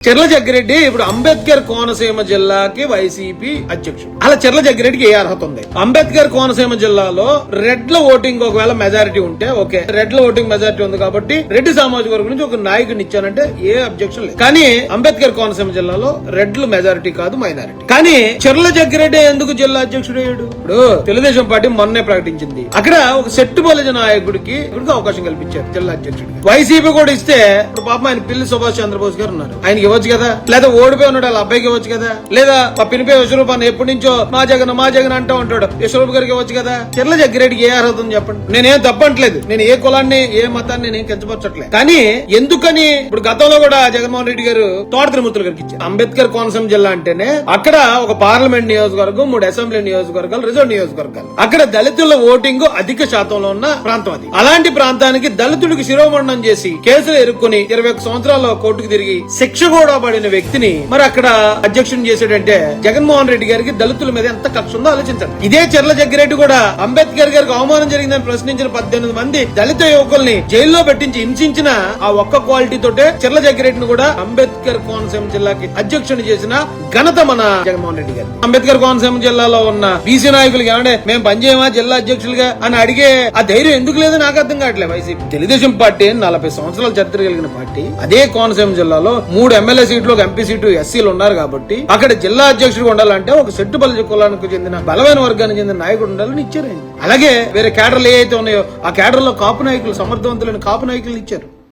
చెర్ల జగ్గిరెడ్డి ఇప్పుడు అంబేద్కర్ కోనసీమ జిల్లాకి వైసీపీ అధ్యక్షుడు. అలా చెర్ల జగ్గిరెడ్డికి ఏ అర్హత ఉంది? అంబేద్కర్ కోనసీమ జిల్లాలో రెడ్ల ఓటింగ్ ఒకవేళ మెజారిటీ ఉంటే ఓకే, రెడ్ల ఓటింగ్ మెజారిటీ ఉంది కాబట్టి రెడ్డి సామాజిక వర్గం నుంచి ఒక నాయకుడిని ఇచ్చానంటే ఏ అబ్జెక్షన్ లేదు. కానీ అంబేద్కర్ కోనసీమ జిల్లాలో రెడ్లు మెజారిటీ కాదు, మైనారిటీ. కానీ చెర్ల జగ్గిరెడ్డి ఎందుకు జిల్లా అధ్యక్షుడు అయ్యాడు? ఇప్పుడు తెలుగుదేశం పార్టీ మొన్నే ప్రకటించింది, అక్కడ ఒక సెట్టు బలిజ నాయకుడికి అవకాశం కల్పించారు జిల్లా అధ్యక్షుడు. వైసీపీ కూడా ఇస్తే ఇప్పుడు పాపం ఆయన పిల్లి సుభాష్ చంద్రబోస్ గారు ఉన్నారు, ఆయనకి ఇవ్వచ్చు కదా, లేదా ఓడిపోయి ఉన్నాడు వాళ్ళ అబ్బాయికి ఇవ్వచ్చు కదా, లేదా మా పినిపే విశ్వరూపాన్ని ఎప్పటి నుంచో మా జగన్ అంటూ ఉంటాడు, విశ్వరూప్ గారికి ఇవ్వచ్చు కదా. చెర్ల జగ్గిరెడ్డికి ఏ అర్హత ఉంది చెప్పండి? నేనేం తప్పట్లేదు, నేను ఏ కులాన్ని ఏ మతాన్ని నేనేం కించపరచట్లేదు. కానీ ఎందుకని ఇప్పుడు గతంలో కూడా జగన్మోహన్ రెడ్డి గారు తోట తిరుమూర్తులు గారికి ఇచ్చారు. అంబేద్కర్ కోనసీమ జిల్లా అంటేనే అక్కడ ఒక పార్లమెంట్ నియోజకవర్గం, 3 అసెంబ్లీ నియోజకవర్గాలు, రిజర్వ్ నియోజకవర్గాలు, అక్కడ దళితుల ఓటింగ్ అధిక శాతంలో ఉన్న ప్రాంతం అది. అలాంటి ప్రాంతానికి దళితుడికి శిరోమండనం చేసి కేసులు ఎరుక్కుని 21 సంవత్సరాల్లో కోర్టుకు తిరిగి శిక్ష కూడా పడిన వ్యక్తిని మరి అక్కడ అధ్యక్షుని చేసాడంటే జగన్మోహన్ రెడ్డి గారికి దళితుల మీద ఎంత కక్ష ఉందో ఆలోచించండి. ఇదే చెర్ల జగ్గిరెడ్డి కూడా అంబేద్కర్ గారికి అవమానం జరిగిందని ప్రశ్నించిన 18 మంది దళిత యువకుల్ని జైల్లో పెట్టించి హింసించిన ఆ ఒక్క క్వాలిటీ తోటే చెర్ల జగ్గిరెడ్డిని కూడా అంబేద్కర్ కోనసీమ జిల్లాకి అధ్యక్షుని చేసిన ఘనత మన జగన్మోహన్ రెడ్డి గారు. అంబేద్కర్ కోనసీమ జిల్లాలో ఉన్న బీసీ నాయకులకి ఏమంటే మేము పనిచేయమా జిల్లా అధ్యక్షులుగా అని అడిగే ఆ ధైర్యం ఎందుకు లేదో నాకు అర్థం కావట్లేదు. వైసీపీ తెలుగుదేశం పార్టీ 40 సంవత్సరాల చరిత్ర కలిగిన పార్టీ, అదే కోనసీమ జిల్లాలో 3 ఎమ్మెల్యే సీట్లు, ఒక ఎంపీ సీటు ఎస్సీలు ఉన్నారు కాబట్టి అక్కడ జిల్లా అధ్యక్షుడు ఉండాలంటే ఒక సెట్టు బలిజ కులానికి చెందిన బలమైన వర్గానికి చెందిన నాయకుడు ఉండాలని ఇచ్చారు. అలాగే వేరే కేడర్లు ఏవైతే ఉన్నాయో ఆ కేడర్లో కాపు నాయకులు, సమర్థవంతులైన కాపు నాయకులు ఇచ్చారు.